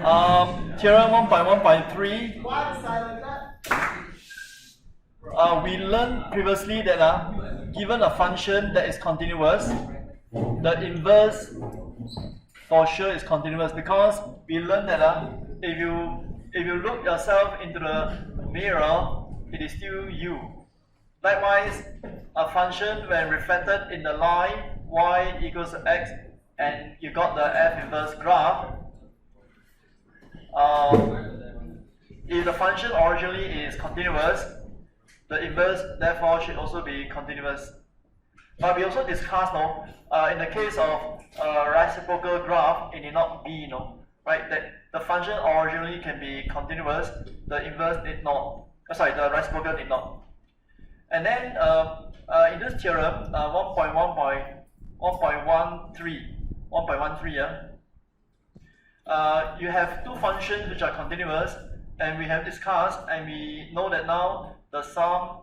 Theorem 1.1.3. Why silent that? We learned previously that given a function that is continuous, the inverse for sure is continuous, because we learned that if you look yourself into the mirror, it is still you. Likewise, a function when reflected in the line y equals x, and you got the f inverse graph. If the function originally is continuous, the inverse therefore should also be continuous. But we also discussed, in the case of a reciprocal graph, it need not be, right? That the function originally can be continuous, the inverse need not. The reciprocal need not. And then in this theorem, 1.13, you have two functions which are continuous, and we have discussed, and we know that now the sum,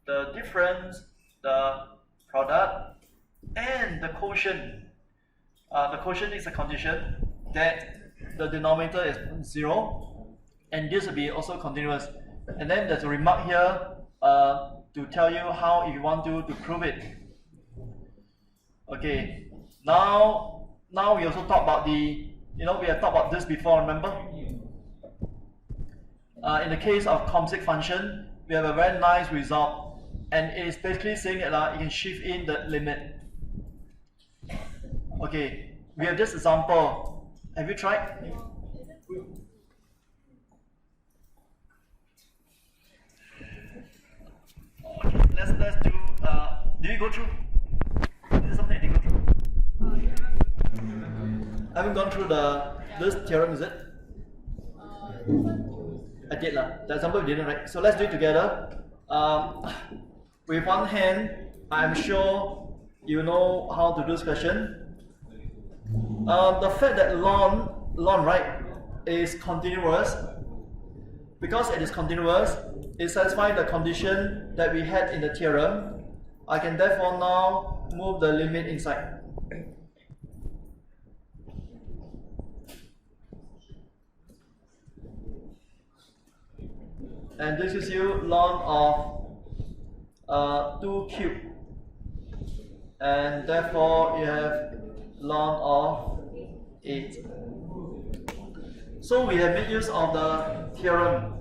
the difference, the product, and the quotient. The quotient is a condition that the denominator is 0, and this will be also continuous. And then there's a remark here to tell you how, if you want to prove it. Okay, now we also talk about we have talked about this before, remember? In the case of composite function, we have a very nice result, and it is basically saying that you can shift in the limit. Okay, we have this example. Have you tried? Okay, let's do. Do you go through? Is this something you go through? I haven't gone through this theorem, is it? I did The example we didn't, right? So let's do it together. With one hand, I'm sure you know how to do this question. The fact that ln right is continuous, because it is continuous, it satisfies the condition that we had in the theorem. I can therefore now move the limit inside. And this gives you ln of 2 cubed, and therefore you have ln of 8. So we have made use of the theorem.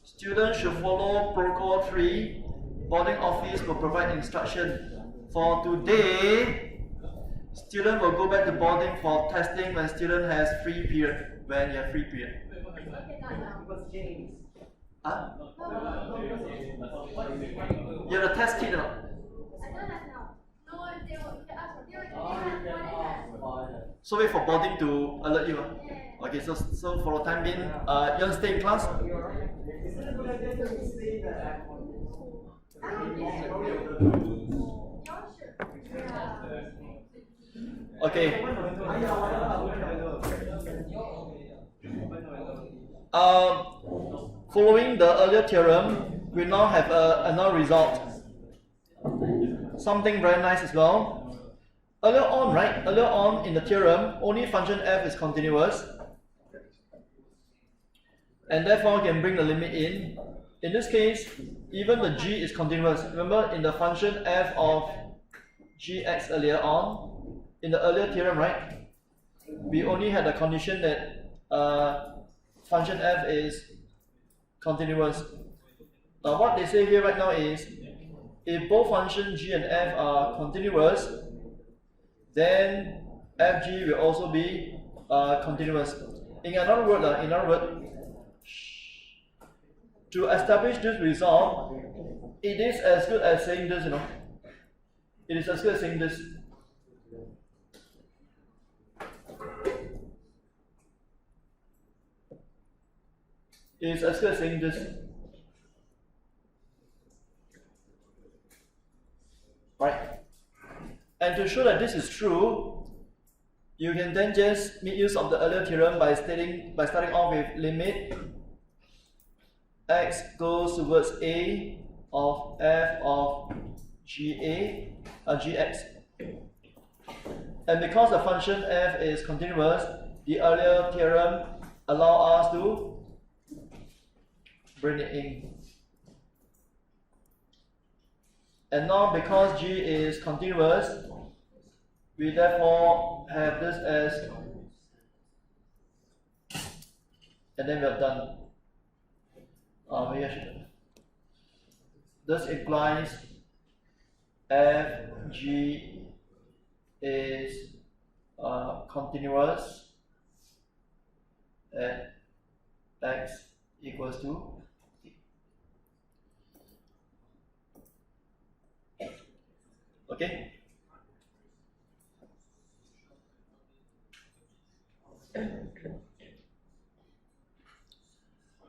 Students should follow Protocol 3. Boarding office will provide instruction. For today, student will go back to boarding for testing when student has free period. When you have free period. Huh? You have a test kit or not? So wait for boarding to alert you. Okay, so for the time being, you want to stay in class? Okay. Following the earlier theorem, we now have another result. Something very nice as well. Earlier on in the theorem, only function f is continuous, and therefore we can bring the limit in. In this case, even the g is continuous. Remember in the function f of gx earlier on, in the earlier theorem, right? We only had the condition that function f is continuous. Now what they say here right now is, if both functions g and f are continuous, then fg will also be continuous. In another word, to establish this result, it is as good as saying this, It is as good as saying this. It is as good as saying this. Right? And to show that this is true, you can then just make use of the earlier theorem by starting off with limit x goes towards a of f of gx. And because the function f is continuous, the earlier theorem allow us to bring it in. And now because G is continuous, we therefore have this as, and then we are done. Maybe I should. This implies Fg is continuous at x equals to t. Okay.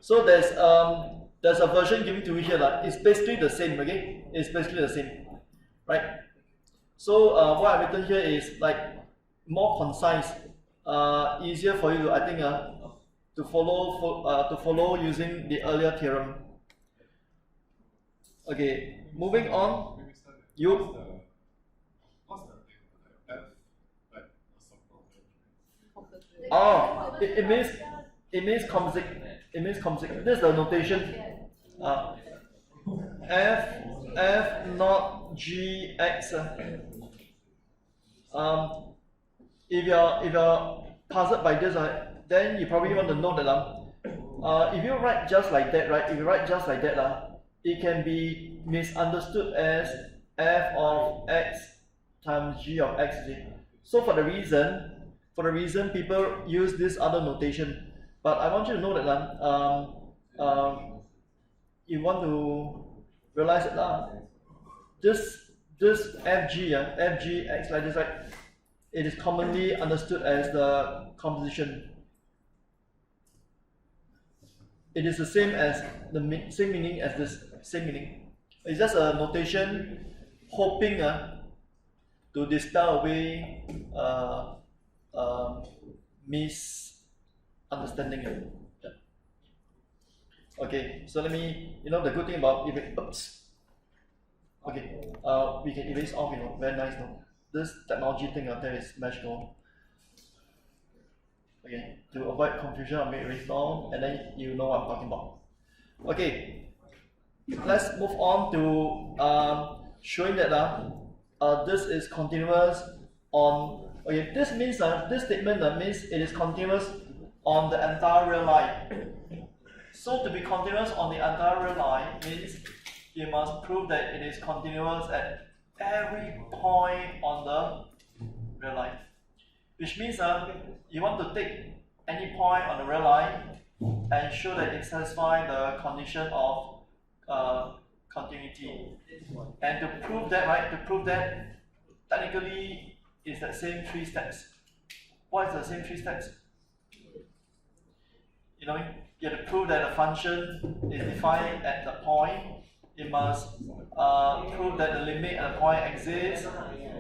So there's a version given to you here. It's basically the same. Okay, it's basically the same, right? So what I've written here is like more concise, easier for you to, I think, to follow using the earlier theorem. Okay, moving on. You. Oh, it means composite. It means composite. This is the notation. F not gx. If you're puzzled by this, then you probably want to know that if you write just like that, right? If you write just like that, it can be misunderstood as f of x times g of x. So for the reason people use this other notation. But I want you to know that you want to realize that this fg x like this, right? It is commonly understood as the composition. It is the same as the same meaning as this, same meaning. It's just a notation hoping to dispel away misunderstanding. Yeah. Okay, so let me, the good thing about okay, we can erase off, very nice, this technology thing out there is magical. Okay, to avoid confusion, I'll make erase off, and then you know what I'm talking about. Okay, let's move on to showing that this is continuous on. Okay, this means this statement means it is continuous on the entire real line. So to be continuous on the entire real line means you must prove that it is continuous at every point on the real line. Which means you want to take any point on the real line and show that it satisfies the condition of continuity. And to prove that, right? To prove that, technically, it's the same 3 steps. What is the same 3 steps? You have to prove that the function is defined at the point. You must prove that the limit at the point exists.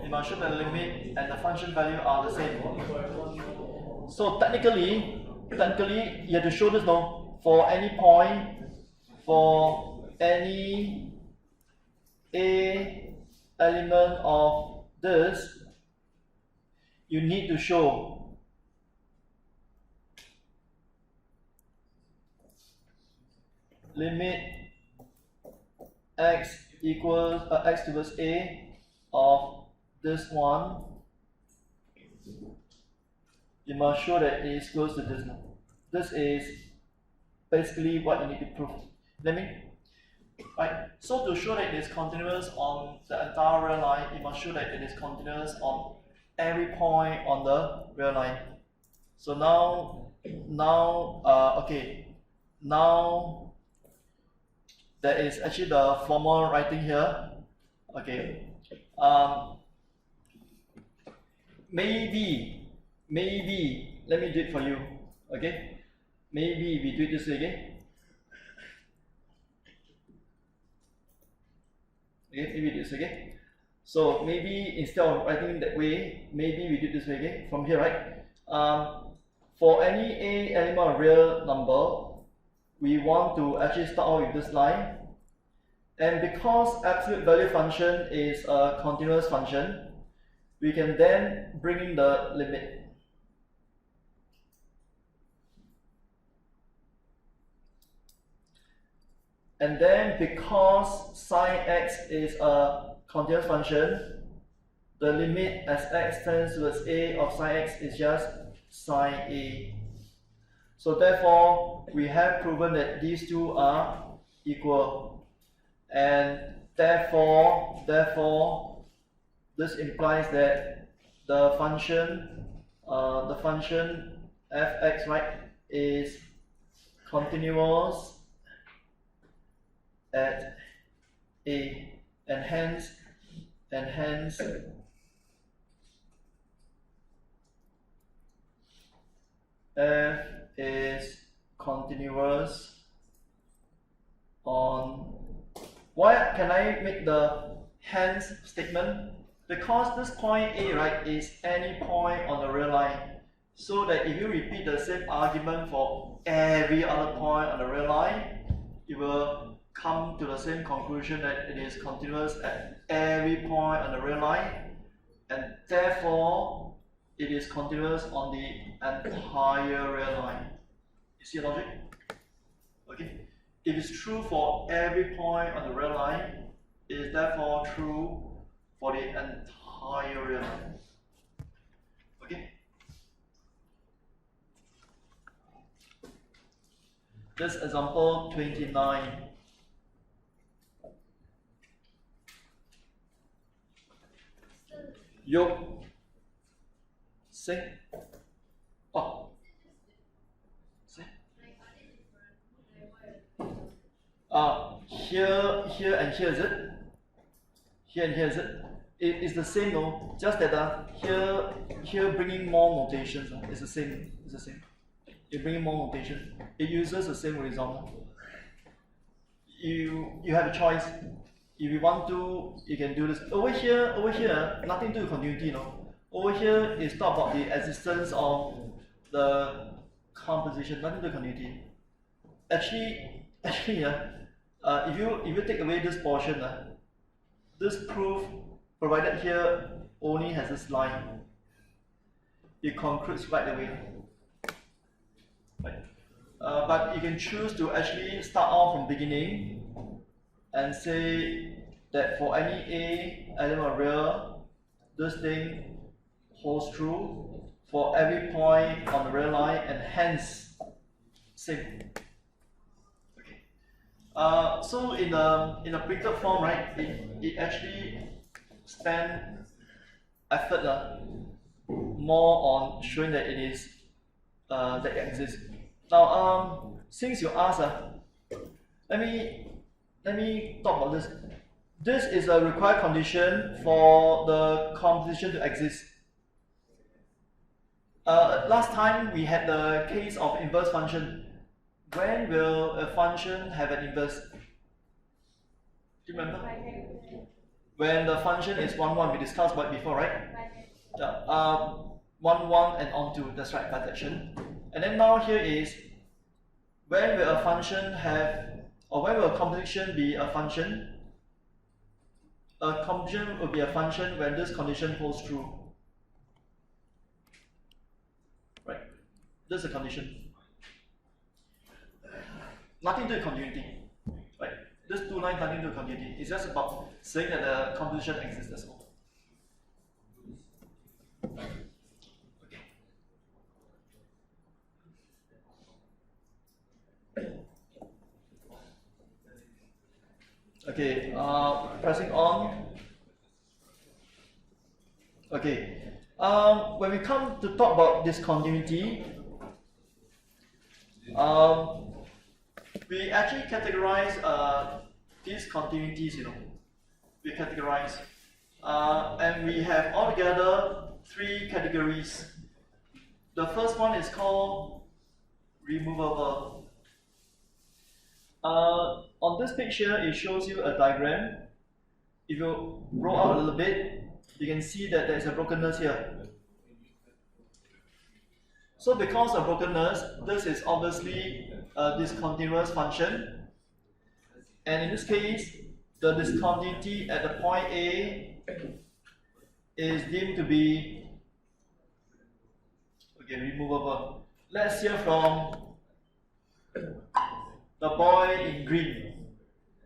You must show that the limit and the function value are the same. So technically, you have to show this for any point, for any A element of this, you need to show limit x equals x towards A of this one. You must show that it is close to this. This is basically what you need to prove. Right? So to show that it is continuous on the entire real line, you must show that it is continuous on every point on the real line. So now there is actually the formal writing here. Okay. Maybe let me do it for you. Okay. Maybe we do it this way. Okay, maybe this, okay? So maybe instead of writing that way, maybe we do it this way, okay? From here, right? For any A element of real number, we want to actually start out with this line. And because absolute value function is a continuous function, we can then bring in the limit. and then because sine x is a continuous function, the limit as x tends towards a of sine x is just sine a. So therefore, we have proven that these two are equal, and therefore, this implies that the function fx, right, is continuous at a, and hence f is continuous on. Why can I make the hence statement? Because this point A, right, is any point on the real line. So that if you repeat the same argument for every other point on the real line, you will come to the same conclusion that it is continuous at every point on the real line, and therefore it is continuous on the entire real line. You see the logic? Okay. If it's true for every point on the real line, it is therefore true for the entire real line. Okay. This example 29. Yoke. Say. Oh. Say. Here and here, is it? Here and here, is it? It's the same, no? Just that here bringing more notations. It's the same. It's the same. It bringing more notation. It uses the same result. You have a choice. If you want to, you can do this. Over here, nothing to do with continuity, no? Over here is talk about the existence of the composition, nothing to do with continuity. Actually, if you take away this portion, this proof provided here only has this line. It concludes right away. Right. But you can choose to actually start off from beginning and say that for any A element of real, this thing holds true for every point on the real line, and hence same. Okay. So in a printed form, right, it actually spend effort more on showing that it is that it exists. Now, since you asked, let me talk about this. This is a required condition for the composition to exist. Last time we had the case of inverse function. When will a function have an inverse? Do you remember? When the function is 1, 1, we discussed about it before, right? Yeah. 1, 1 and on 2, that's right, bisection. And then now here is, when will a function have, or when will a composition be a function? A composition will be a function when this condition holds true. Right? This is a condition. Nothing to do with continuity. Right? This two lines nothing to do with continuity. It's just about saying that the composition exists, that's all. Okay, pressing on. Okay, when we come to talk about discontinuity, we actually categorize discontinuities, we categorize, and we have altogether 3 categories. The first one is called removable. On this picture, it shows you a diagram. If you roll out a little bit, you can see that there is a brokenness here. So because of brokenness, this is obviously a discontinuous function. And in this case, the discontinuity at the point A is deemed to be removable. Let's hear from the boy in green.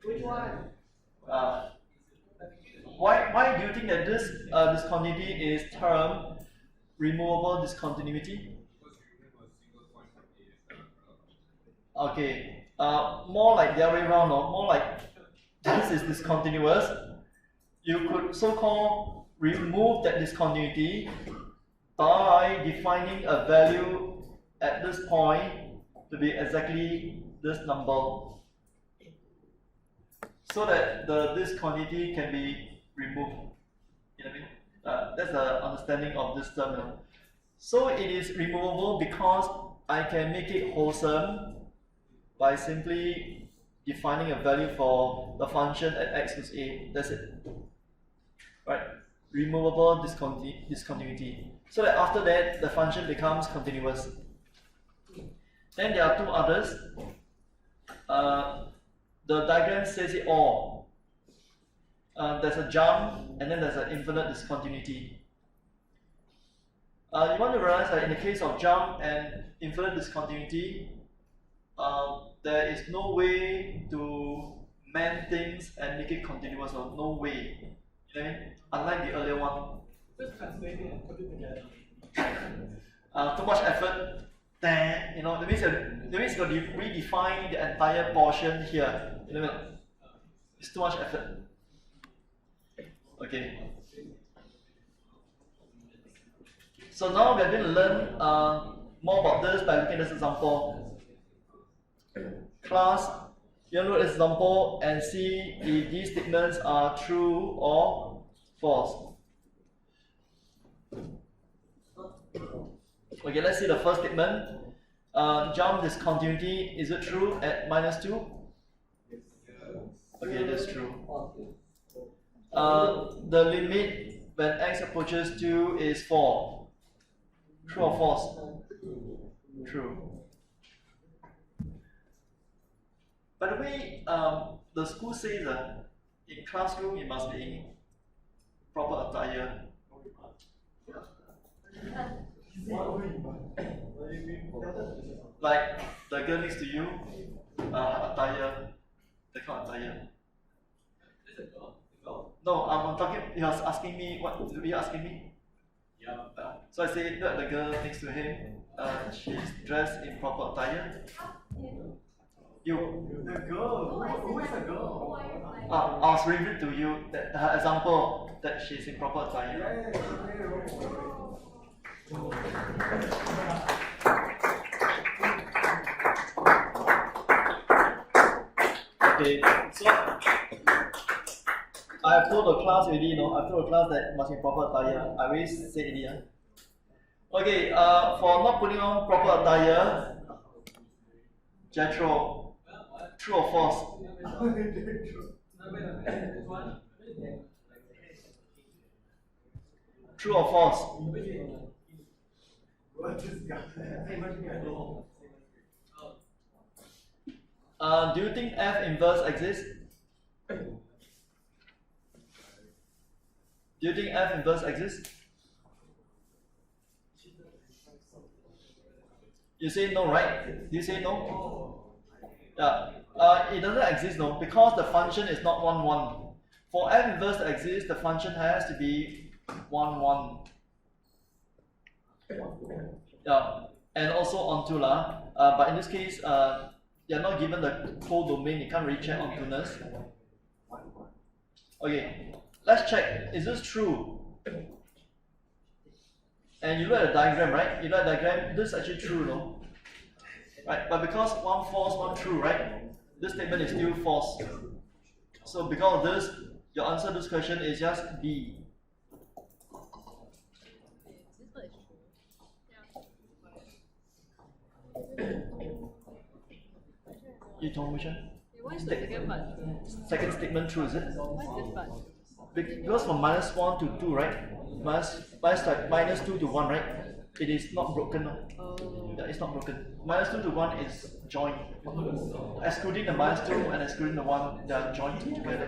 Which one? Why do you think that this discontinuity is termed removable discontinuity? Okay, more like the other way around, or more like this is discontinuous. You could so-called remove that discontinuity by defining a value at this point to be exactly this number, so that the discontinuity can be removed. You know what I mean? That's the understanding of this term. So it is removable because I can make it wholesome by simply defining a value for the function at x equals a. That's it. Right? Removable discontinuity. So that after that, the function becomes continuous. Then there are two others. The diagram says it all. There's a jump, and then there's an infinite discontinuity. You want to realize that in the case of jump and infinite discontinuity, there is no way to mend things and make it continuous, or no way. You know what I mean? Unlike the earlier one. Just translate it and put it together. Too much effort. You know, that means you got to redefine the entire portion here. You know what I mean? It's too much effort. Okay. So now we're going to learn more about this by looking at this example. Class, you look at this example and see if these statements are true or false. Okay, let's see the first statement. Jump discontinuity, is it true at -2? Okay, that's true. The limit when x approaches 2 is 4. True or false? True. By the way, the school says in classroom you must be in proper attire. Like the girl next to you, attire, that kind of attire. No, I'm talking. He was asking me what were you asking me? Yeah. So I said that the girl next to him, she's dressed in proper attire. You. The girl. Who is the girl? I was reading to you that her example that she's in proper attire. Okay, so I have told the class already, I've told the class that must be proper attire. I already said it here. Okay, for not putting on proper attire, Jethro, true or false? True or false? Do you think F inverse exists? Do you think F inverse exists? You say no, right? Do you say no? Yeah. It doesn't exist, no, because the function is not 1, 1. For F inverse to exist, the function has to be 1, 1. Yeah, and also onto lah. But in this case, you're not given the codomain, you can't really check onto-ness. Okay, let's check. Is this true? And you look at the diagram, right? You look at the diagram, this is actually true, no? Right, but because one false, one true, right? This statement is still false. So because of this, your answer to this question is just B. You told me which one? What's the second part? Second statement true, is it? What's this part? Because from -1 to 2, right? -2 to 1, right? It is not broken. No? Oh. Yeah, it's not broken. -2 to 1 is joined. Excluding the -2 and excluding the 1, they are joined together.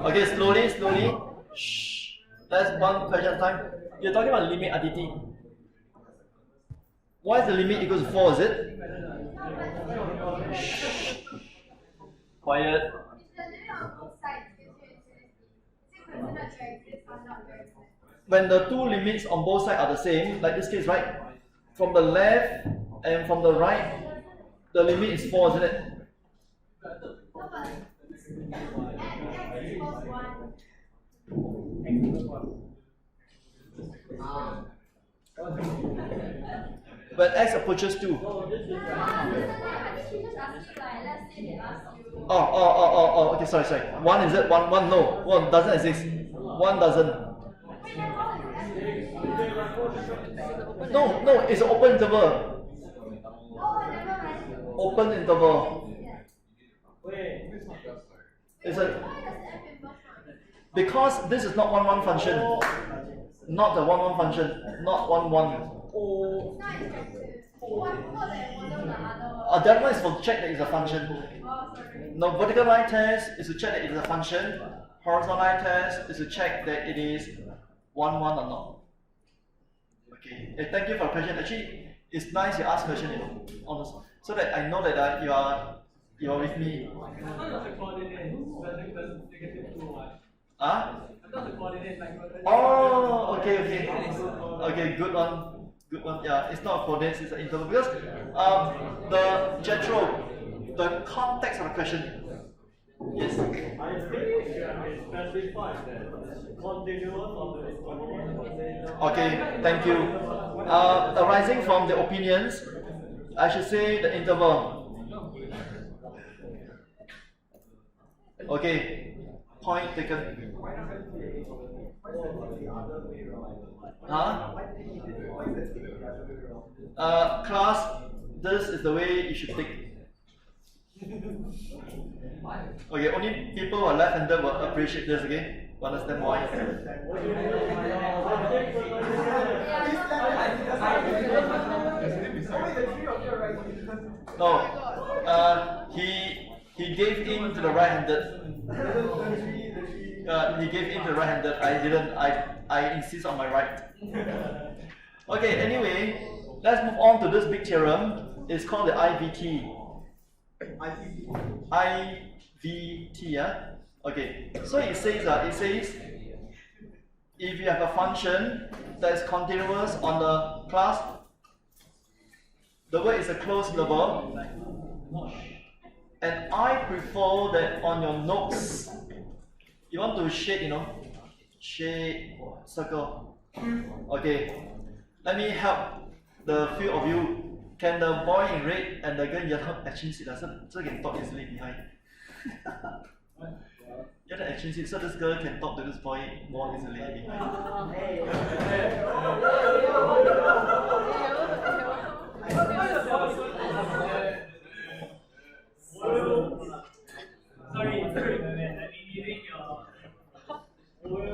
Okay, slowly. Shh. That's one question at a time. You're talking about limit RDT. Why is the limit equal to 4, is it? Shh. Quiet. When the two limits on both sides are the same, like this case, right? From the left and from the right, the limit is 4, isn't it? When x approaches 2. Okay, sorry. 1 is it? 1, no. 1 doesn't exist. 1 doesn't. No, it's an open interval. Open interval. It's a, because this is not 1 function. Not the 1 function. Not 1. That one is for check that it's a function. No, vertical line test is to check that it is a function. Horizontal line test is to check that it is 1 or not. Okay. Thank you for the question. Actually, it's nice you ask question, honest, so that I know that you are with me. Huh? Oh, okay, good one. Yeah, it's not a coordinates, it's an interval, because the Jethro, the context of the question. Yes. I think it specifies that continuous of the Okay, thank you. Arising from the opinions, I should say the interval. Okay, point taken. Huh? Class, this is the way you should take. Okay, only people who are left-handed will appreciate this, okay? You understand why? No, he gave in to the right-handed. He gave in to the right-handed. I didn't. I insist on my right. Okay. Anyway, let's move on to this big theorem. It's called the IVT. IVT, yeah. Okay. So it says, if you have a function that is continuous on the class, the word is a closed interval, and I prefer that on your notes, you want to shade, shade, circle. Okay. Let me help the few of you. Can the boy in red and the girl in yellow exchange seat? So they can talk easily behind. Yeah, the exchange seat, so this girl can talk to this boy more easily behind.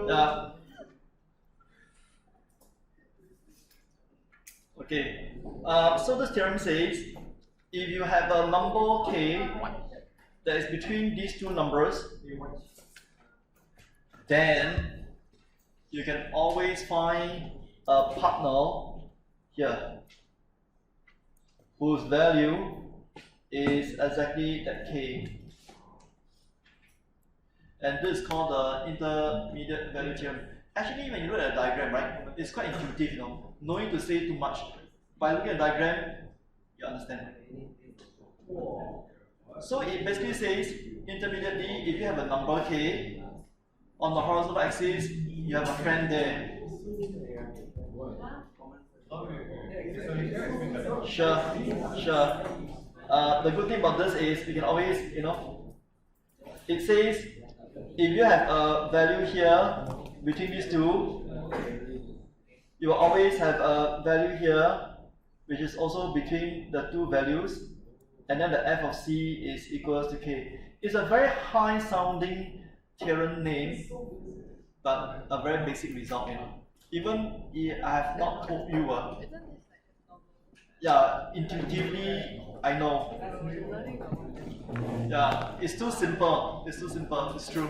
Yeah. Okay. So this theorem says, if you have a number k that is between these two numbers, then you can always find a partner here whose value is exactly that k. And this is called the intermediate value theorem. Actually, when you look at the diagram, right, it's quite intuitive, no need to say too much. By looking at the diagram, you understand. So it basically says, intermediately, if you have a number k, on the horizontal axis, you have a friend there. Sure. The good thing about this is, you can always, it says, if you have a value here between these two, you will always have a value here which is also between the two values, and then the f of c is equals to k. It's a very high sounding theorem name, but a very basic result, Even if I have not told you, yeah, intuitively I know. Yeah, it's too simple. It's true.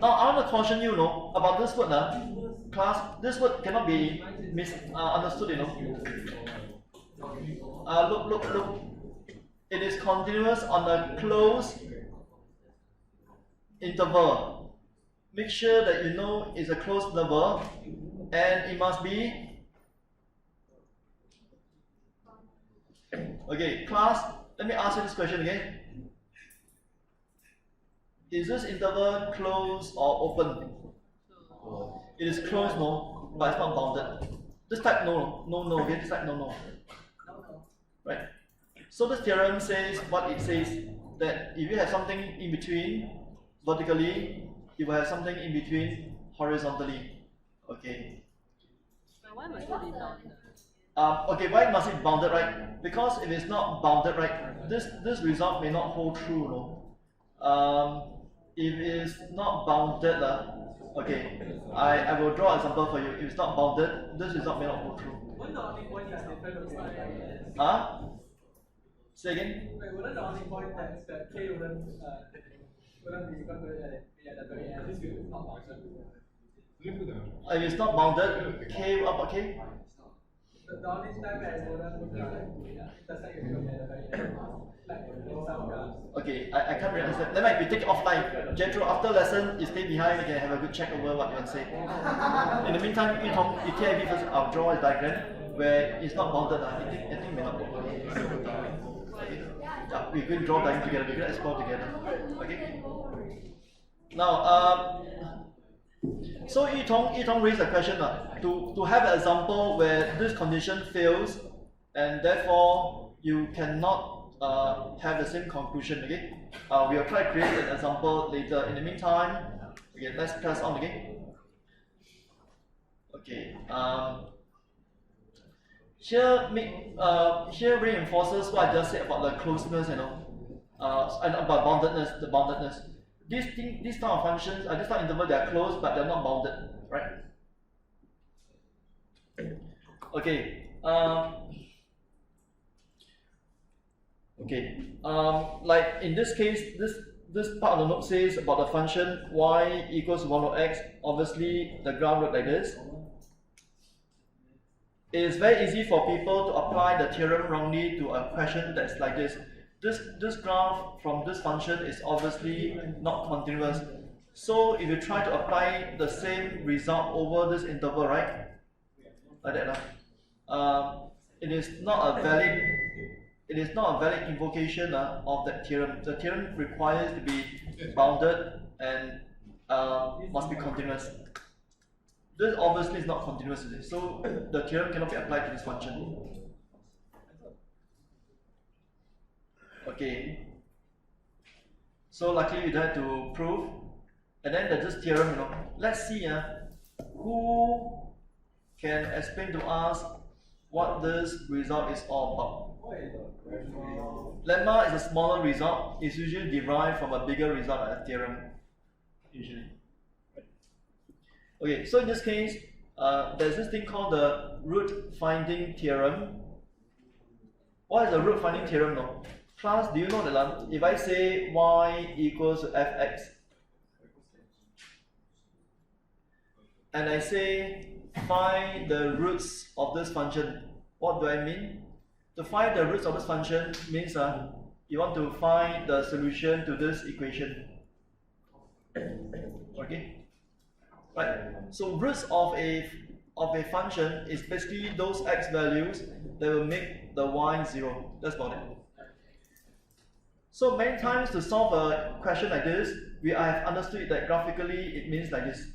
Now I want to caution you, know, about this word, class. This word cannot be misunderstood, you know. Look. It is continuous on a closed interval. Make sure that you know it's a closed interval, and it must be. Okay, class. Let me ask you this question again. Is this interval closed or open? It is closed, no, but it's not bounded. This type no. Okay, this type no. Right. So this theorem says what it says, that if you have something in between vertically, you will have something in between horizontally. Okay. But why must it be bounded? Okay, why must it be bounded, right? Because if it's not bounded, right, this result may not hold true, no. If it's not bounded, okay, I will draw an example for you. If it's not bounded, this result may not hold true. Wouldn't the only point is different? Huh? Say again? Wouldn't the only point that K wouldn't be equal to at the very end? This is not bounded. If it's not bounded, K up, okay? The only time that it wouldn't intersect is at the very end. Like in some graphs. Okay, I can't really understand. Let me take it offline. Jethro, after lesson, you stay behind, we can have a good check over what you want to say. In the meantime, you tell me first, I'll draw a diagram where it's not bounded. I think may not work. Okay. Yeah, we're going to draw diagram together, we're going to explore together. Okay? Now, so Yitong raised a question to have an example where this condition fails and therefore you cannot have the same conclusion. Okay, we'll try to create an example later. In the meantime, okay, let's press on again. Okay, here reinforces what I just said about the closeness, and about boundedness, the boundedness. This type of functions, this type of interval, they are closed, but they're not bounded, right? Okay. Like in this case, this part of the note says about the function y equals 1 over x. Obviously, the graph looks like this. It is very easy for people to apply the theorem wrongly to a question that's like this. This graph from this function is obviously not continuous. So if you try to apply the same result over this interval, right? Like that, it is not a valid invocation of that theorem. The theorem requires to be bounded and must be continuous. This obviously is not continuous, is it? So the theorem cannot be applied to this function. Okay. So luckily we don't have to prove. And then there's this theorem, Let's see who can explain to us what this result is all about. Lemma is a smaller result. It's usually derived from a bigger result like a theorem. Usually. Okay, so in this case, there's this thing called the root finding theorem. What is the root finding theorem now? Class, do you know that if I say y equals to fx, and I say find the roots of this function, what do I mean? To find the roots of this function means you want to find the solution to this equation. Okay? Right. So roots of a function is basically those x values that will make the y 0. That's about it. So many times to solve a question like this, I have understood that graphically it means like this.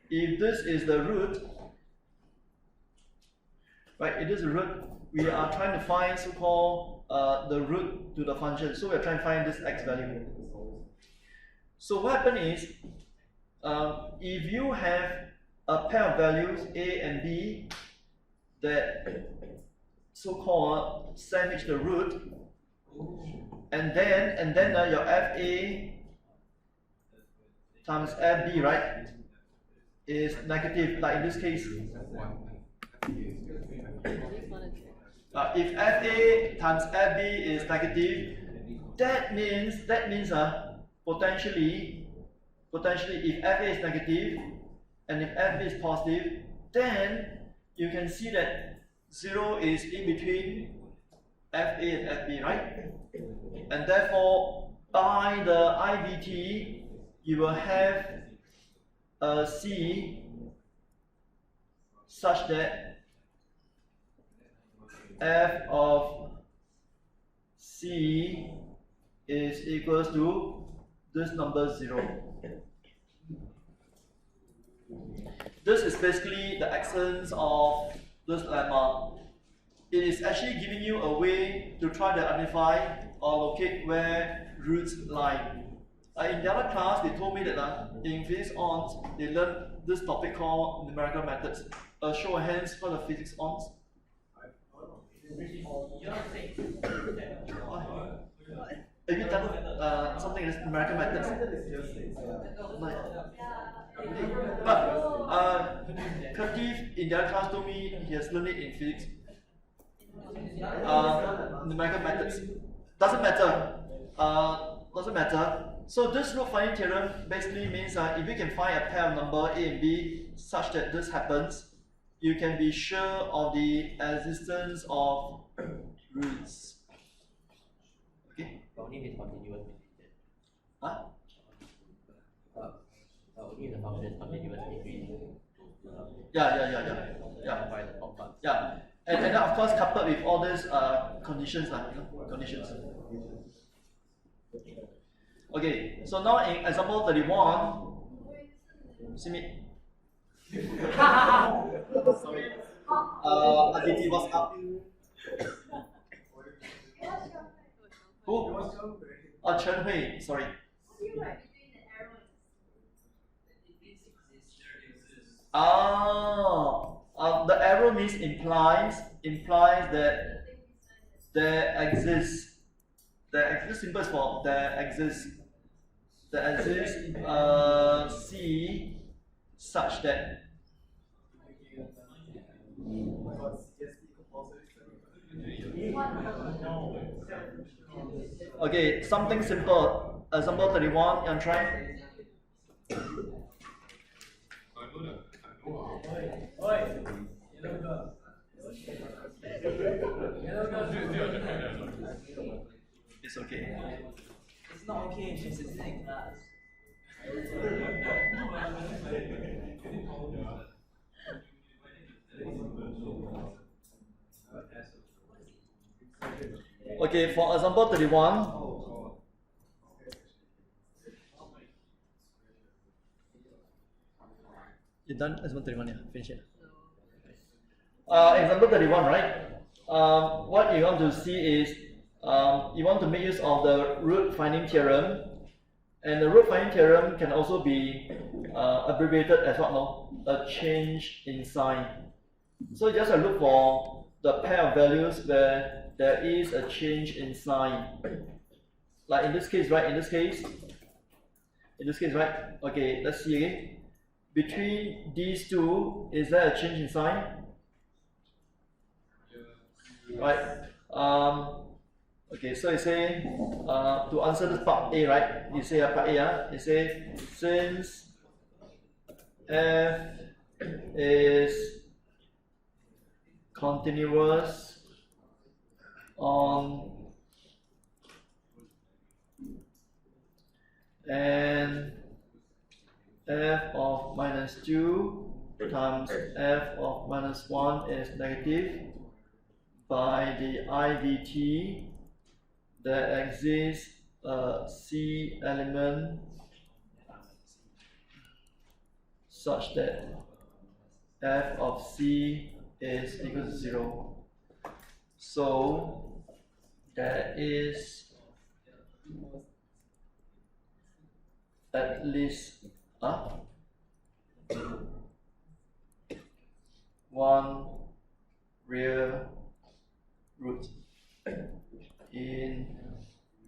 If this is the root, right, it is the root, we are trying to find so-called the root to the function. So we are trying to find this x value. So what happens is, if you have a pair of values a and b that so-called sandwich the root, and then your fa times fb, right, is negative, like in this case. If fa times fb is negative, that means potentially potentially if FA is negative and if FB is positive, then you can see that 0 is in between FA and FB, right? And therefore, by the IVT, you will have a C such that f of C is equals to this number 0. This is basically the essence of this lemma. It is actually giving you a way to try to identify or locate where roots lie. In the other class, they told me that in physics ons, they learned this topic called numerical methods. Show of hands for the physics ons. Have you done something in numerical methods? But Katif in the other class told me he has learned it in physics. Numerical methods. Doesn't matter. Doesn't matter. So this root finding theorem basically means if you can find a pair of number A and B such that this happens, you can be sure of the existence of roots. Okay? Only if it's continuous. Huh? Only if the function is continuous between. Yeah. By the top part. Yeah. And then of course coupled with all these conditions, conditions. Okay, so now in example 31, see me. Sorry. Aditi, what's up? Who? Chen Hui, sorry. The arrow means implies that there exists. This symbol is for there exists C such that okay, something simple. Example 31, you try. It's okay. It's not okay, she's sitting in class. Okay, for example 31. You done example 31, yeah? Finish it. Example 31, right? What you want to see is you want to make use of the root finding theorem, and the root finding theorem can also be abbreviated as what? No, a change in sign. So you just look for the pair of values where there is a change in sign. Like in this case, right? In this case, right? Okay, let's see again. Between these two, is there a change in sign? Right. Okay, so you say to answer this part A, right? You say part A, you say since f is continuous on and f of minus 2 times f of minus 1 is negative, by the IVT there exists a C element such that f of C is equal to 0. So there is at least one real root in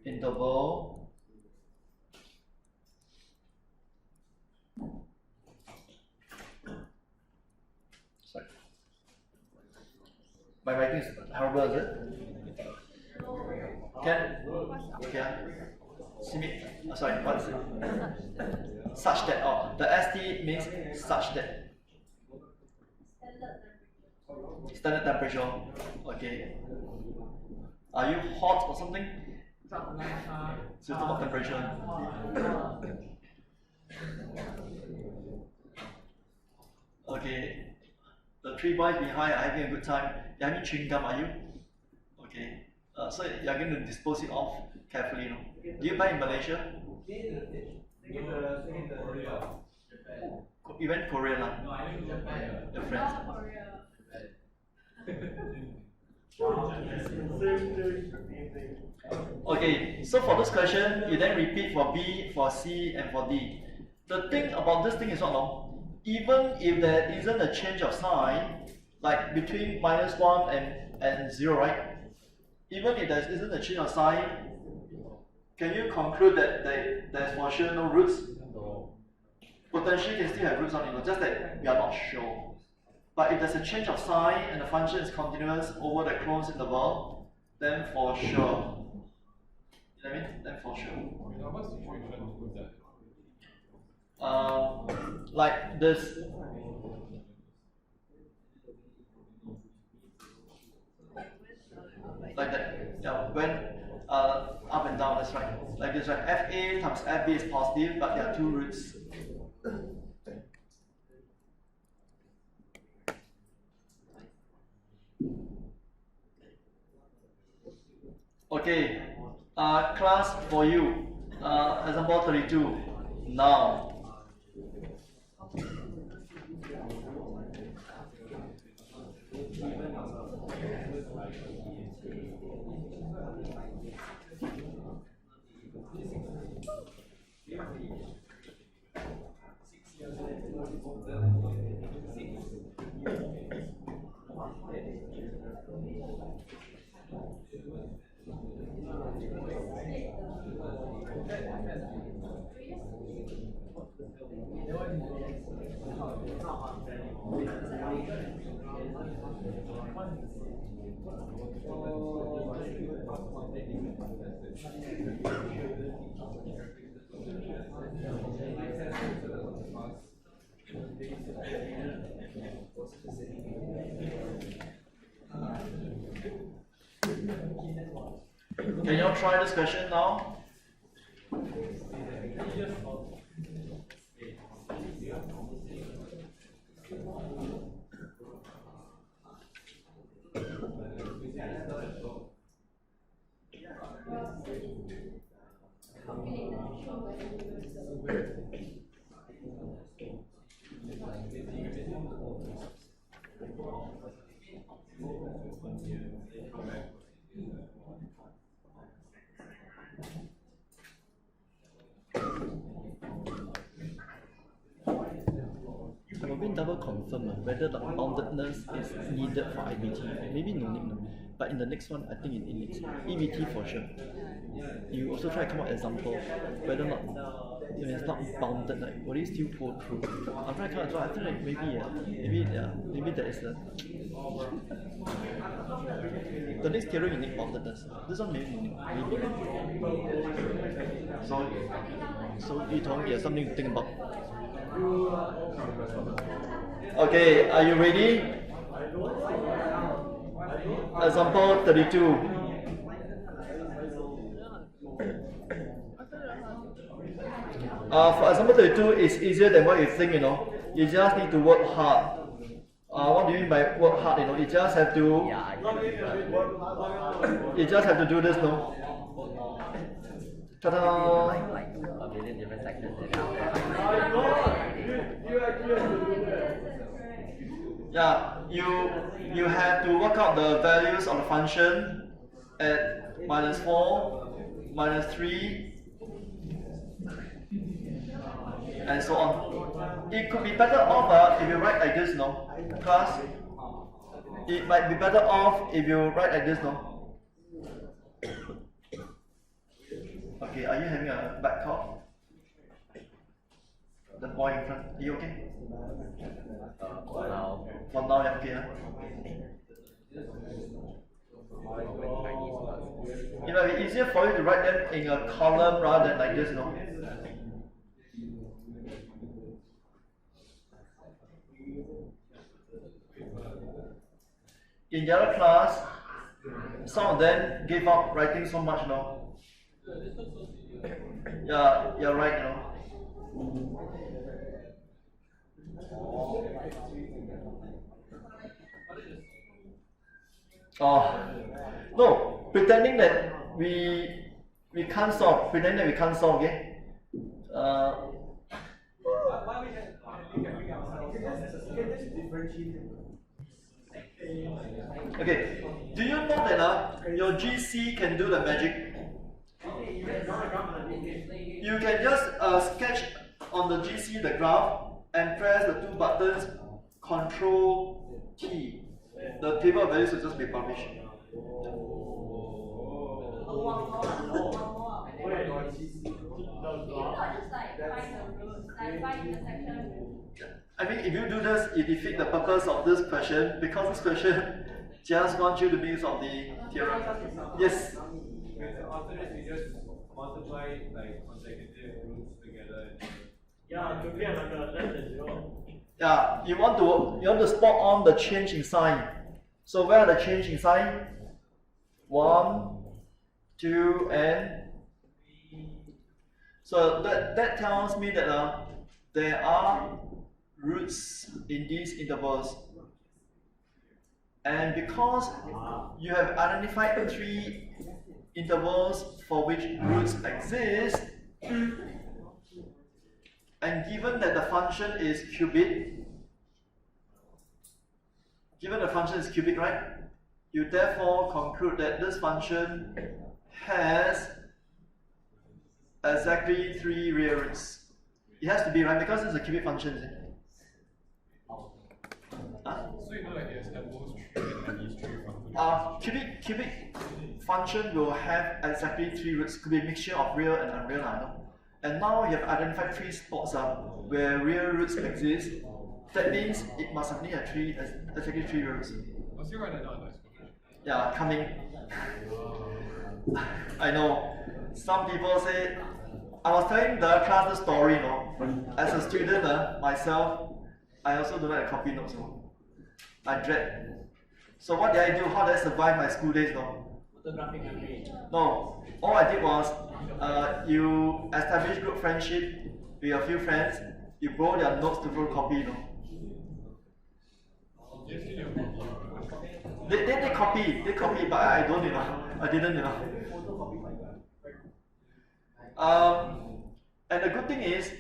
interval sorry, my writing is horrible, is it? Can? Okay. Sorry, what is it? Such that, oh, the ST means such that. Standard temperature. Okay. Are you hot or something? Suitable temperature. Okay. The 3 boys behind are having a good time. You're having chewing gum, are you? Okay. So you're going to dispose it off carefully, no? Do you buy in Malaysia? You went Korea, lah. Your friends. Okay, so for this question, you then repeat for B, for C, and for D. The thing about this thing is what, no? Even if there isn't a change of sign, like between -1 and 0, right? Even if there isn't a change of sign, can you conclude that there's for sure no roots? Potentially can still have roots on it, just that we are not sure. But if there's a change of sign and the function is continuous over the closed interval, then for sure. You know what I mean? Then for sure. What situation was that? Like this. Like that. Yeah, when up and down, that's right. Like this, right? FA times FB is positive, but there are 2 roots. Okay, class for you. Example 32. Now. Can you all try this question now? I will double confirm whether the boundedness is needed for IBT. Maybe no need, no. But in the next one, I think it needs EBT for sure. You also try to come up example whether not if it's not bounded, like will it still go through? I'll try to come up. I feel like maybe there is a. The next theorem you need boundedness. This one maybe no need. Maybe. So you told me something to think about. Okay, are you ready? Example 32. For example 32, it's easier than what you think, you know. You just need to work hard. What do you mean by work hard? You know, you just have to. You just have to do this, no? Ta-da! Like a million different sections. Yeah, you have to work out the values of the function at -4, -3, and so on. It could be better off if you write like this, no? Class, it might be better off if you write like this, no? Okay, are you having a back cough? The boy in front, are you okay? For now. For now, you're okay, huh? It might be easier for you to write them in a column rather than like this, you know. In the other class, some of them gave up writing so much, you know. Yeah, you're right, you know. Oh, no, pretending that we can't solve, pretending that we can't solve, okay? Why we can figure ourselves? Can just differentiate. Okay, do you know that your GC can do the magic? You can just sketch on the GC the graph and press the two buttons Control T. The table of values will just be published. I mean, if you do this, it defeats the purpose of this question, because this question just wants you to make use of the theorem. Yes? After this, we just multiply like consecutive roots together. Yeah, to get like a less than 0. Yeah, you want to spot on the change in sign. So where are the change in sign? 1, 2, and so that tells me that there are roots in these intervals. And because you have identified 3 intervals for which roots exist, and given that the function is cubic, right? You therefore conclude that this function has exactly 3 real roots. It has to be, right? Because it's a cubic function, isn't it? Huh? So you know like there's apples tree and these tree from Cubic function will have exactly 3 roots. Could be a mixture of real and unreal, no? And now you have identified 3 spots where real roots exist. That means it must have exactly 3 roots. I'll still write that down. Yeah, coming. I know. Some people say, I was telling the class the story, as a student, myself, I also don't like copy notes. I dread. So what did I do? How did I survive my school days? Photographic memory. No. All I did was, you establish group friendship with a few friends, you borrow their notes to photocopy, They copy, but I don't, I didn't, And the good thing is,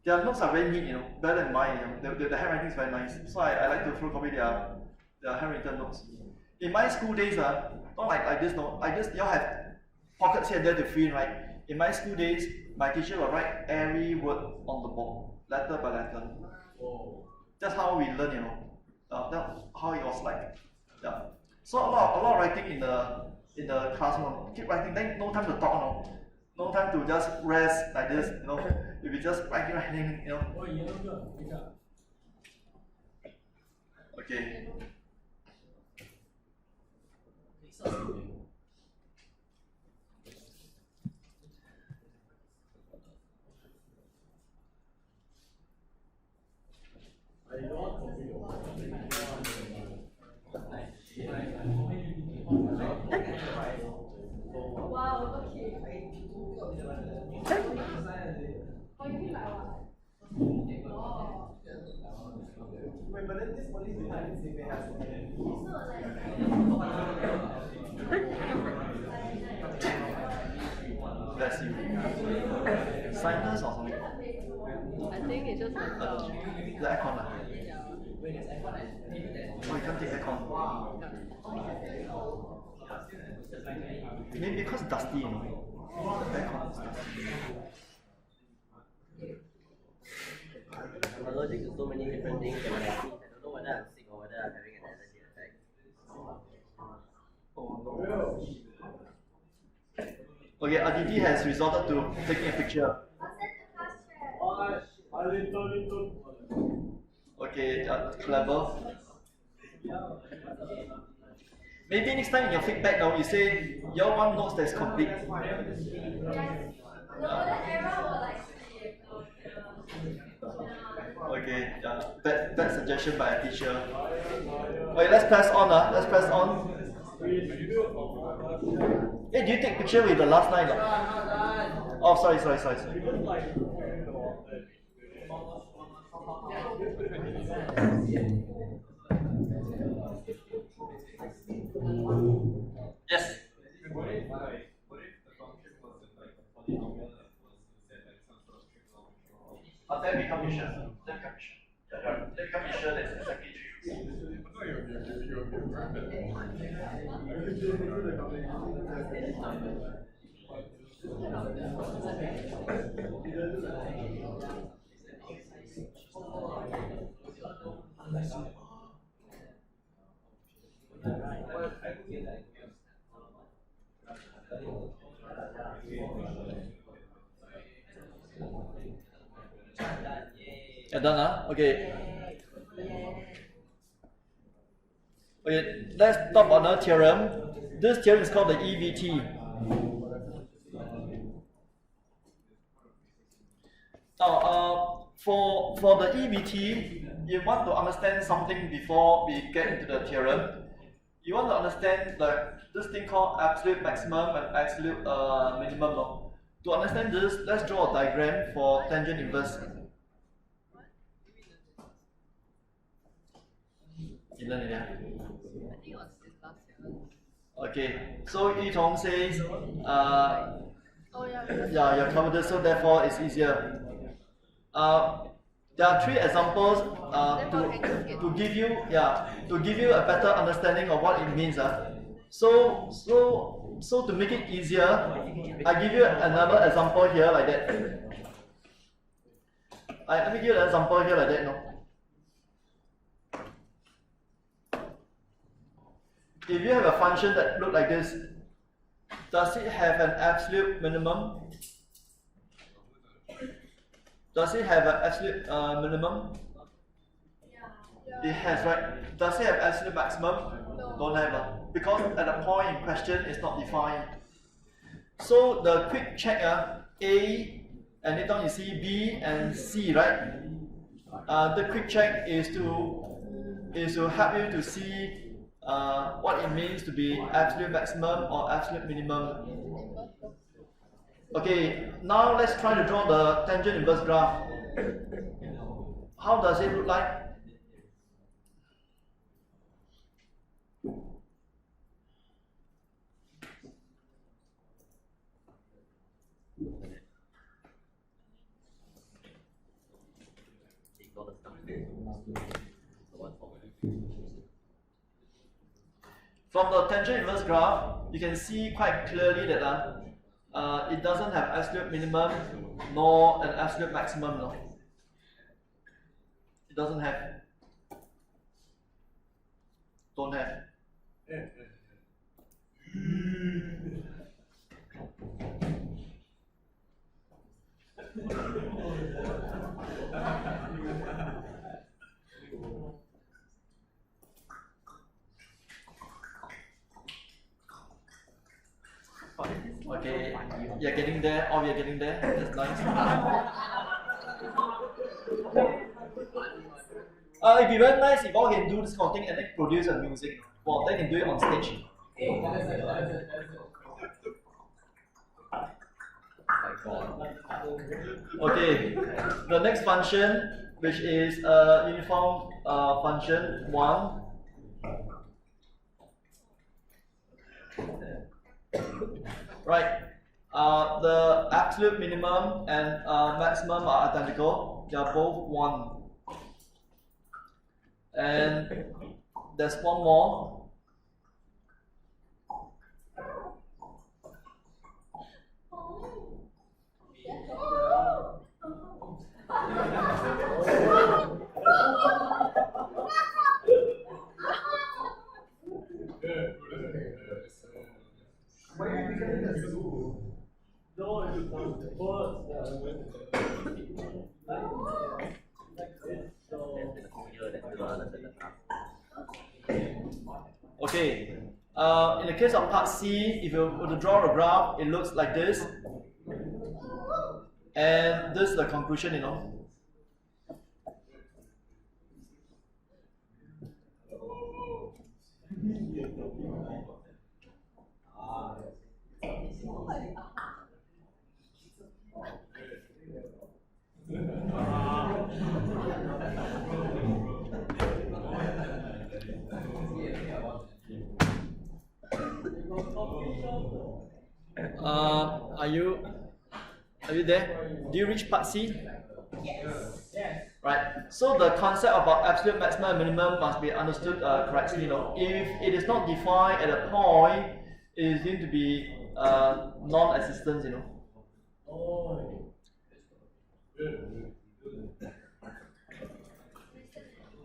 their notes are very neat, better than mine, The handwriting is very nice. So I like to photocopy their handwritten notes. In my school days, not like this, you all have pockets here and there to fill in, right? In my school days, my teacher will write every word on the board, letter by letter. That's how we learn, That's how it was like. Yeah. So a lot of writing in the classroom. Keep writing, then no time to talk, No time to just rest like this, If you just writing, Okay. Wow, okay. Wait, but then this only depends if it has Bless you. Sinus or something? I think it's just like The aircon. yeah. Oh, you can't take aircon. Maybe because it's dusty, The aircon is dusty. I'm allergic to so many different things that when I eat, I don't know whether I'm sick or whether I'm having an allergy attack. Oh no. Okay, Aditi has resorted to taking a picture. Okay, clever. Maybe next time in your feedback now you say your one notes that's complete. Yes. No, the error will like see. Okay, yeah, bad suggestion by a teacher. Okay, let's press on. Let's press on. Hey, do you take picture with the last line? Oh, sorry. Yes. What if the function wasn't like a polynomial and was instead like some sort of trigonometry? Then become mission. Then become mission is exactly You're done, huh? Okay. Okay, let's talk about another theorem. This theorem is called the EVT. Now, for the EVT, you want to understand something before we get into the theorem. You want to understand this thing called absolute maximum and absolute minimum. No? To understand this, let's draw a diagram for tangent inverse. You learn it, yeah? I think it was this last year. Okay, so Yitong says, Oh yeah. yeah, you're covered this, so therefore it's easier. There are three examples to give you a better understanding of what it means. So to make it easier, I give you another example here like that. Let me give you an example here like that. No. If you have a function that looks like this, does it have an absolute minimum? Does it have an absolute minimum? Yeah. It has, right? Does it have absolute maximum? No. Don't have, because at the point in question it's not defined. So the quick check, A, and later on you see B and C, right? The quick check is to help you to see what it means to be absolute maximum or absolute minimum. Okay, now let's try to draw the tangent inverse graph. How does it look like? From the tangent inverse graph, you can see quite clearly that it doesn't have absolute minimum nor an absolute maximum. No. It doesn't have. Don't have. Okay, you're getting there, or we're getting there. That's nice. It'd be very nice if all can do this kind of thing and then produce a music. Well, they can do it on stage. Okay, the next function, which is a uniform function 1. Right, the absolute minimum and maximum are identical. They are both 1. And there's one more. Okay. In the case of part C, if you were to draw a graph, it looks like this. And this is the conclusion, you know. Are you there? Do you reach part C? Yes. Right. So the concept about absolute maximum and minimum must be understood correctly. You know, if it is not defined at a point, it is going to be non-existent. You know.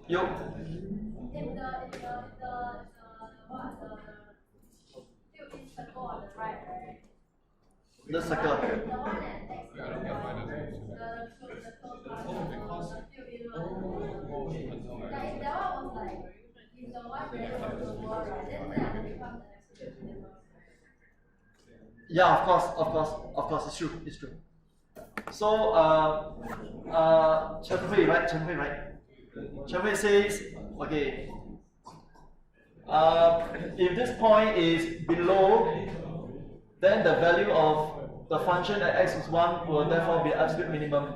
Yo. In the what still in circle on the right, right? The circle. The one that next to the close one, the still in one. Like if that one was like, if the one that was the wall, right, then that becomes an absolute minimum. Yeah, of course, it's true, it's true. So, Chen Hui, right? Chen Hui says, okay, if this point is below, then the value of the function at x is 1 will therefore be absolute minimum.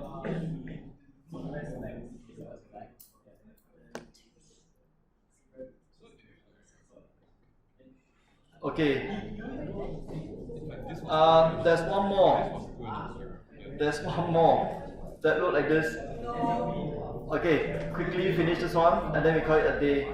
Okay. There's one more. There's one more that look like this. Okay, quickly finish this one and then we call it a day.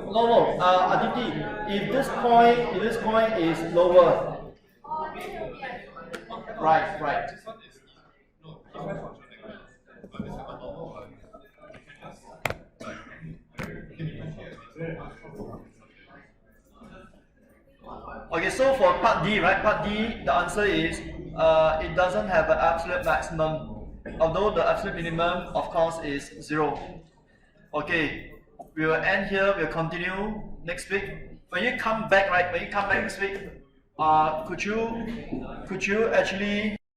No, Aditi, if this point is lower. Right. Okay, so for part D, right? Part D, the answer is it doesn't have an absolute maximum, although the absolute minimum, of course, is 0. Okay, we will end here. We'll continue next week. When you come back, right? When you come back next week, could you actually